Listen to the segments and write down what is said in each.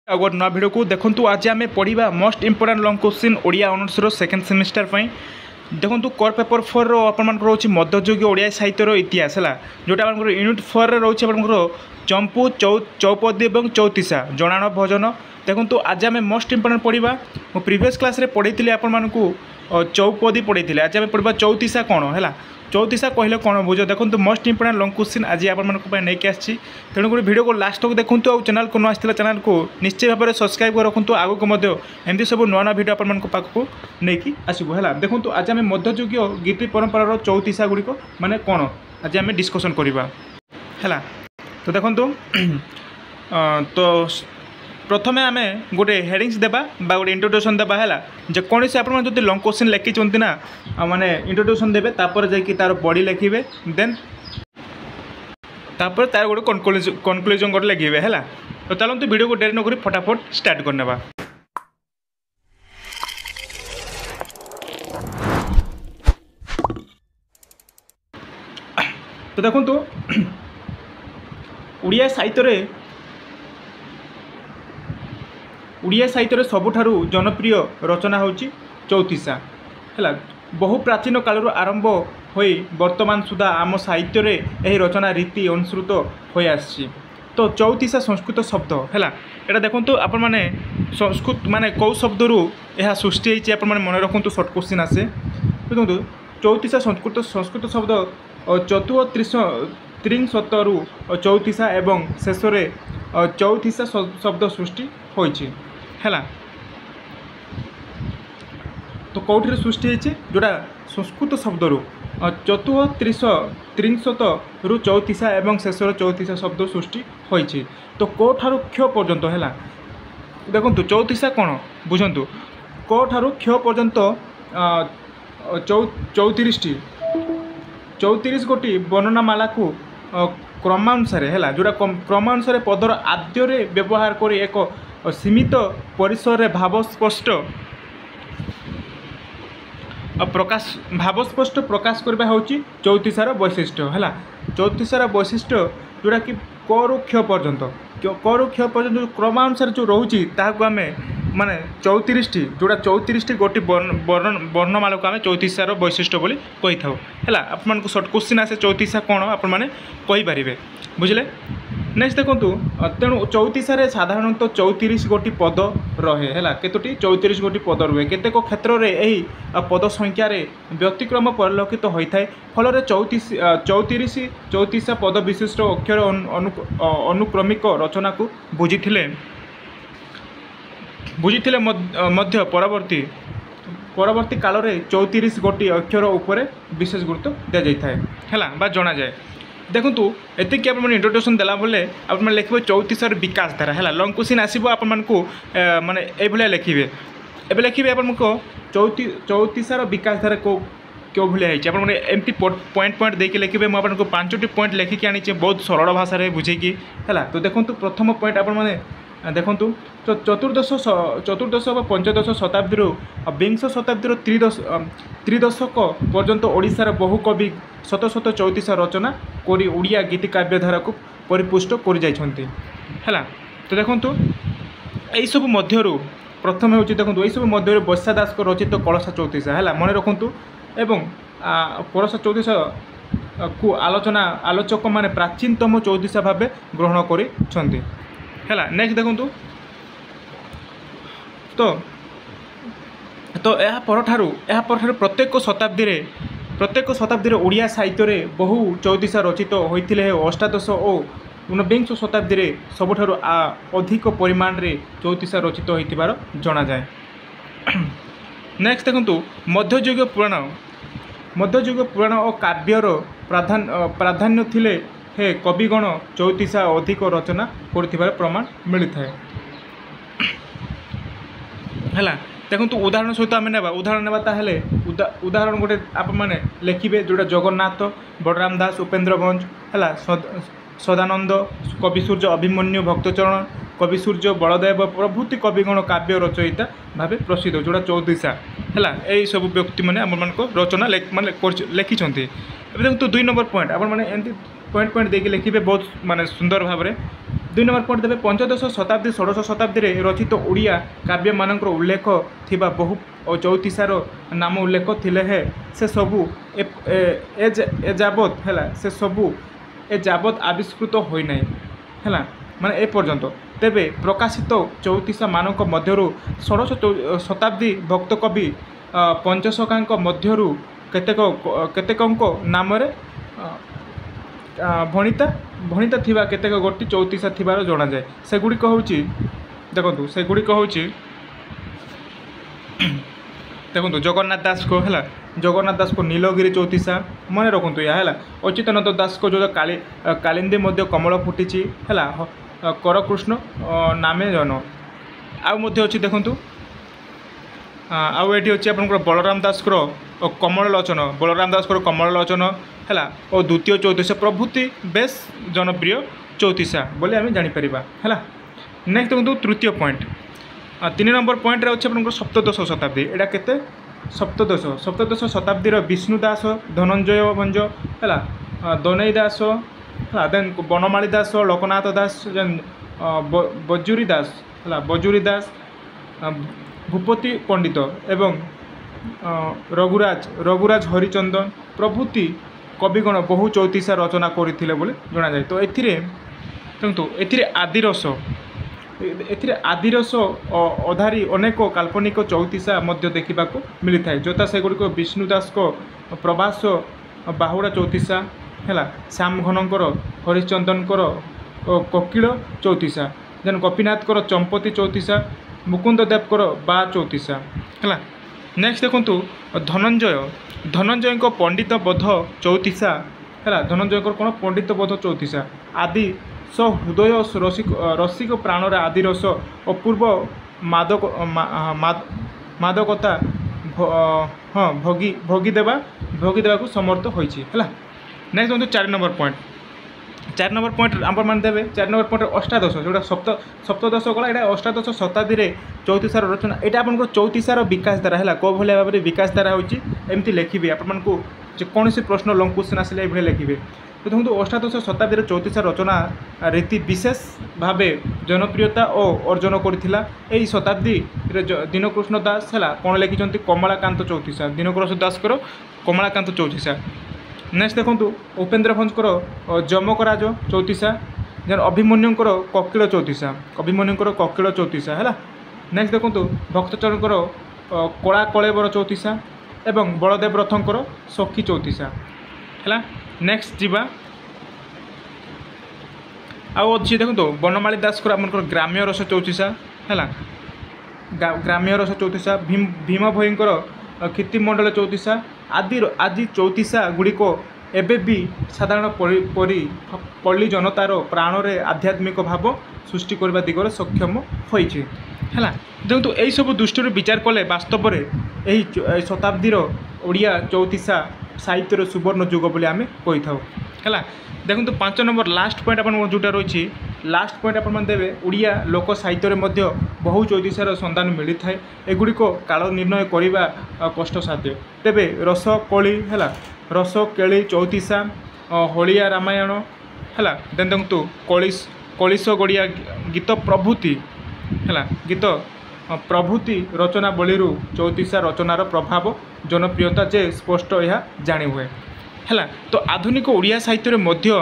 गोटे नवा भिडियो को देखो। आज आम पढ़ा most important long question Odia honours रो सेकेंड सेमिस्टर देखो कोर पेपर 4 रो अपन रोचे मध्ययुगीय ओडिया साहित्यर इतिहास है जोटा आप यूनिट 4 रोचे चंपू चौपदी और चौतीसा जनाण भजन देखो। आज आम मोस्ट इंपोर्टाट पढ़ा प्रीवियस क्लास रे पढ़ी आपण चौपदी पढ़ी। आज आम पढ़ा चौतीसा कौन है चौतीसा कहले कौन बुझ देखो। मोस्ट इंपोर्टाट लंग क्वेश्चन आज आपको आसी तेणुक वीडियो को लास्ट तक देखूँ और चैनल को न आसाला चैनल को निश्चय भाव में सब्सक्राइब कर रखुँ। आगक एमती सब नुआ नुआ वीडियो आपण पाखक नहीं आसबू है। देखो आज आम मध्ययुगीय गीति परंपरार चौतीसा गुड़िक माने कौन आज आम डिस्कसन करवा है। तो देखो तो प्रथमे आम गोटे हेडिंग्स देबा बा गोटे इंट्रोडक्शन देबा है जेकोसी आप लंग क्वेश्चन लिखिंट ना माने इंट्रोडक्शन देबे तापर जाकि तार बॉडी लिखिबे देन तापर तार गोटे कनक्लूजन गोटे लिखिबे है। तो चलते वीडियो को डेरी नक फटाफट स्टार्ट करनेबा। तो देखो तो ओडिया साहित्य सबुठारु जनप्रिय रचना होची चौतीसा है। बहु प्राचीन काल आरंभ होई वर्तमान सुधा आम साहित्य रे यही रचना रीति अनुसृत हो आसी। तो चौतीसा संस्कृत शब्द है यहाँ देखो तो आपण मैंने संस्कृत माने कौ शब्द रु यह सृष्टि होती आप मन रखु। शॉर्ट क्वेश्चन आसे देखो चौतीसा संस्कृत शब्द त्रिंशतरु चौतीसा एवं शेष चौतीसा शब्द सृष्टि होइछि है। तो कौटी सृष्टि होइछि जोड़ा संस्कृत शब्द रु त्रिंशत रु चौतीसा एवं शेष चौतीसा शब्द सृष्टि होइछि। तो को ठारु क्ष पर्यंत है देखो चौतीसा कौन बुझंतु को ठारु क्ष पर्यंत 34 गोटी वर्णनामाला को क्रमानुसार है जोड़ा क्रमानुसार पदर आद्य व्यवहार कर एक सीमित परिसर भावस्पष्ट प्रकाश करवा हूँ चौतीसार वैशिष्ट्य है। चौतीसार वैशिष्ट्य जोड़ा कि करु क्ष पर्यंत क्रमानुसार जो रोचे ताकू आम माने 34 जोड़ा 34 गोटी वर्णमाला को आम चौतीसार वैशिष्ट्य बोली कही था है। आपको शॉर्ट क्वेश्चन आसे चौतीसा कौन आपरे बुझे। नेक्स्ट देखो तेणु चौतीसार साधारणतः 34 गोटी पद रहे है केतोटी 34 गोटी पद रुहे। केतेक क्षेत्र में यही पद संख्यार व्यतिक्रम परिलक्षित होता है फल 34 पद विशिष्ट अक्षर अनुक्रमिक रचना को बुझी मध्य परवर्ती काल में 34 गोटी अक्षर उपर विशेष गुरुत्व दि जाए है जना जाए। देखो एतिक आप इंट्रोडक्शन देला बोले आप लिखे चौतीसार विकास धारा है। लंग क्वेश्चन आसो आप माने ये लिखे एवं लिखे आपको चौतीसार विकास धारा को क्यों भाया होती एमती पॉइंट देके लिखे मुझे 5टी पॉइंट लिखिकी आनी बहुत सरल भाषा बुझेकी है। तो देखो प्रथम पॉइंट आप देखु तो चतुर्दश और पंचदश शताब्दी विंश शताब्दी त्रिदशक पर्यंत ओडिशार बहु कवि शत शत चौतीसा रचना करी ओडिया गीति काव्यधारा को परिपुष्ट कर जाइछन्ति है। तो देखो यही सब मध्यरु प्रथम हूँ देखो यही सब मध्य बैशा दास को रचित कलशा चौतीसा है मन रखु एवं कलशा चौतीसा को आलोचक माने प्राचीनतम चौतीसा भाव ग्रहण करिसेंति है। नेक्स्ट देखो तो यह पर प्रत्येक शताब्दी ओडिया साहित्य बहु चौतीसा रचित होते अष्टादश और ऊनविंश शताब्दी सबुठारु अधिक परिमाण रे चौतीसा रचित होइतिबार जना जाए। नेक्स्ट देखो मध्ययुगीय पुराण और काव्यर प्राधान्य थिले हे कविगण चौतीसा अधिक रचना कर प्रमाण मिलता है। देखो उदाहरण सहित आम ना उदाहरण ना उदाहरण गोटे आप मैंने लिखे जोड़ा जगन्नाथ बलराम दास उपेन्द्र भंज है सदानंद कवि सूर्य अभिमन्यु भक्तचरण कवि सूर्य बलदेव प्रभृति कविगण काव्य रचयिता भाव प्रसिद्ध जोड़ा चौतीसा है। यही सब व्यक्ति मैंने आम रचना माने लिखिं। देखो 2 नंबर पॉइंट आप एमती पॉइंट देके लिखे बहुत माने सुंदर भाव में दुई नंबर पॉइंट देवे पंचदश शताब्दी षोड़श शताब्दी रे रचित ओडिया काव्य मानकर उल्लेख थिबा बहु चौतीसार नाम उल्लेख थिले है से सबू ए जाबत है से सबू ए जाबत आविष्कृत होई नाही है माने ए पर्यंत तेबे प्रकाशित चौतीसा मानक मध्यरु षोड़श शताब्दी भक्त कवि पंचशकांक मध्यरु केतेकंक नाम रे भणिता भणिता थिबा केतेक गोटी चौतीसा थिबार जणा जाय सेगुड़िक होउची देखंतु सेगुड़िक होउची देखो जगन्नाथ दास को है जगन्नाथ दास को नीलगिरी चौतीसा मन रखु या है अच्युतानंद दास को जो कालिंदी मध्य कमल फुटी है करकृष्ण नामे जन आउ अच्छी देखु आउ ये अच्छी आप बलराम दास कमल लोचन बलराम दास कमल लोचन है और द्वितीय चौतीसा प्रभृति बेस जनप्रिय चौतीसा बोले आम जापर है नेक्स्ट देखो तृतीय पॉइंट 3 नंबर पॉइंट रे अच्छे आप सप्तदश शताब्दी एटा केते सप्तदश शताब्दी विष्णु दास धनंजय भंज है दनई दास देन बनमाली दास लोकनाथ दास बजुरी दास है बजुरी दास भूपति पंडित एवं रघुराज हरिचंदन प्रभृति कविगण बहु चौतीसा रचना करथिले बोले जणा जाय तो एथिरे आदिरस आदिरस अधारी अनेक काल्पनिक चौतीसा मध्य देखा मिली था जोता सेगुड़िक विष्णुदास को प्रभास बाहुड़ा चौतीसा है श्याम घनकर हरिश्चंदनकर कोकिल चौतीसा जेन गोपीनाथ चंपती चौतीसा मुकुंद देवकर बा चौतीसा है नेक्स्ट देखु धनंजय पंडित बोध चौतीसा है धनंजय कौन पंडित बोध चौतीसा आदि हृदय रसिक प्राणर आदि रस अपूर्व मादकता हाँ भोगीदेवा को समर्थ होइछि है नेक्स्ट देखो 4 नंबर पॉइंट आप मान देवे 4 नंबर पॉइंट अष्टादश जोटा सप्तदश गला ये अष्टादश शताब्दी रे चौतीसार रचना यहाँ आप चौतीसार विकास द्वारा है कौ भाई भाव में विकास द्वारा होमती लिखे आपको कौन प्रश्न लंग क्वेश्चन आसिले ये लिखे तो देखो अष्टादश शताब्दी चौतीसा रचना रीति विशेष भाव जनप्रियता और अर्जन करथिला एई शताब्दी दीनकृष्ण दास है कौन लिखिं कमलाकांत चौतीसा दीनकृष्ण दास कमलाकांत चौतीसा नेक्स्ट देखो उपेन्द्र भंजकर जमकराज चौतीसा जेन अभिमन्युंकर कोकिल चौतीसा है नेक्स्ट देखो भक्तचरणकर कला कलेबर चौतीसा एवं बलदेव रथंकर सखी चौतीसा है नेक्स्ट जीवा आउ अच्छी देखो बनमाली दास ग्राम्य रस चौतीसा है ग्राम्य रस चौतीसा भीम भयंकर कीर्तिमंडल चौतीसा आदि चौतीसा गुड़िक एवं भी साधारण पल्ली जनतार प्राण रे आध्यात्मिक भाव सृष्टि करने दिगरे सक्षम होइछि है देखो यही सब दृष्टि विचार कले वास्तव में यही शताब्दीर ओडिया चौतीसा साहित्यर सुवर्ण जुग बोली आम कही था है देखो 5 नंबर लास्ट पॉइंट आप जोटा रही लास्ट पॉइंट आप देवे ओडिया लोक साहित्य बहु चौतीसार सन्धान मिली था एगुड़िक काल निर्णय करने कष्टसाध्य तेबे रस कली है रस केली चौतीसा हलिया रामायण है देन देखो कलिश गड़िया गीत प्रभृति है गीत प्रभृति रचना बलिरू चौतीसा रचनार प्रभाव जनप्रियता जे स्पष्ट यह जाणी हुए है तो आधुनिक ओडिया साहित्य मध्य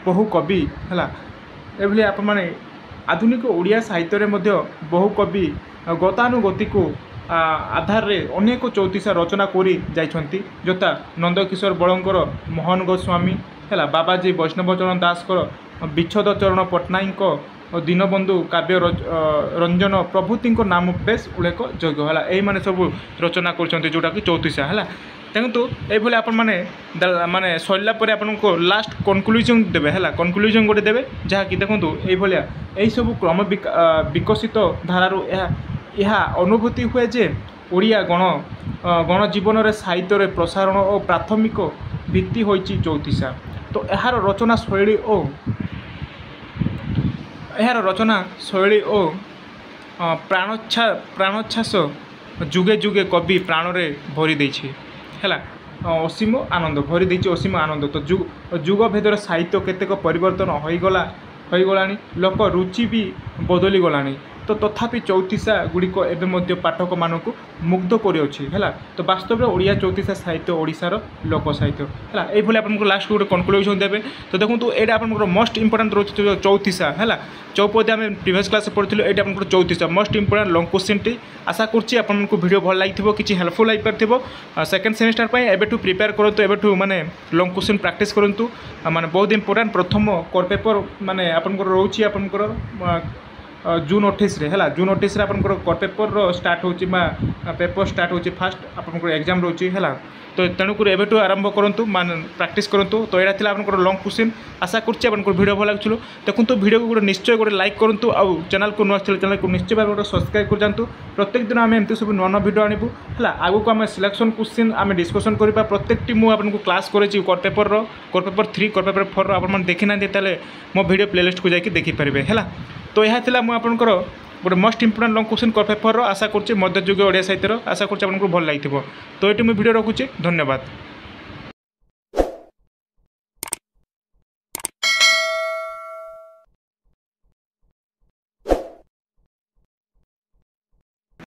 बहु कवि है ये आप माने आधुनिक ओडिया साहित्य मध्य बहु कवि गतानुगति को आधार रे अनेक चौतीसा रचना करी जाइछंती जोता नंदकिशोर बलंकर मोहन गोस्वामी है बाबाजी वैष्णवचरण दासकर विच्छोद चरण पट्टनायक और दीनबंधु काव्य रंजन प्रभृति नाम बेस उल्लेख योग्य है यही मैंने सब रचना कर जोटा कि चौतीसा है देखो ये आप माने सरला आपको लास्ट कनक्लूजन देवे है कनक्लूजन गोटे देवे जहाँकि देखो यही सब क्रम विकसित धारारू यह अनुभूति हुए जे ओडिया गण जीवन में साहित्य प्रसारण और प्राथमिक भित्ति होइछि चौतीसा तो यार रचना शैली और प्राणोच्छ्वास जुगे जुगे कवि प्राण रे भरी देछि है असीम आनंद भरी देछि असीम आनंद तो जुग भेदर साहित्य केतेक परिवर्तन होईगला ହୋଇଗଲାଣି, ଲୋକ ରୁଚି ବି ବଦଳି ଗଲାଣି। ତ ତଥାପି ଚଉତିଶା ଗୁଡ଼ିକ ଏବେ ମଧ୍ୟ ପାଠକମାନଙ୍କୁ ମୁଗ୍ଧ କରିଅଛି ହେଲା। ତ ବାସ୍ତବରେ ଓଡ଼ିଆ ଚଉତିଶା ସାହିତ୍ୟ ଓଡ଼ିଶାର ଲୋକ ସାହିତ୍ୟ ହେଲା। এইভাবে আপনার লাস্ট গোটে কনক্লুজন দেবে। তো দেখুন এটা আপনার মোস্ট ইম্পর্টাট রয়েছে চৌতিশা হল। চৌপদী আমি প্রিভিয়স ক্লাসে পড়িলু, এটা আপনার চৌতিশা মোস্ট ইম্পর্টাট লং কোশ্চিনটি। আশা করছি আপনার ভিডিও ভাল লাগি কিছু হেল্পফুল হয়েপারিব। সেকেন্ড সেমিস্টার পাই এবেঠু প্রিপেয়ার করতু, এবেঠু মানে লং কোশ্চিন প্রাকটিস করতু, মানে বহুত ইম্পর্টাট। প্রথম কোর পেপর মানে আপনার রয়েছে আপনার जून 28 है जून 28 आपंकर कोर पेपर स्टार्ट हो पेपर स्टार्ट हो फास्ट आपंकर एग्जाम रोचे है। तो तेणुक एवं आरंभ करूँ मान प्राक्ट करूँ। तो यहाँ थी आपंकर लंग क्वेश्चन। आशा करुँच वीडियो भल लगे देखो वीडियो को निश्चय गोटे लाइक करूँ। आउ चैनल को नुआ चैनल को निश्चय भाव गोटे सब्सक्राइब कर जातु। प्रत्येक दिन आम एमती सब नुआ नुआ वीडियो आनबू है। आगक आम सिलेक्शन क्वेश्चन आम डिस्कसन करवा। प्रत्येकटी मुझे क्लास करेছি कोर पेपर 3 कोर पेपर 4 आप देखी ना मो वीडियो प्लेलिस्ट को जाकि देखिपारे है। तो यह थी मुझे गोटे most important long question core paper. आशा करुँचे मध्ययुगीय ओडिया साहित्यर। आशा करुँचे आपको भल लगी। तो ये मुझे वीडियो रखुच्छे। धन्यवाद।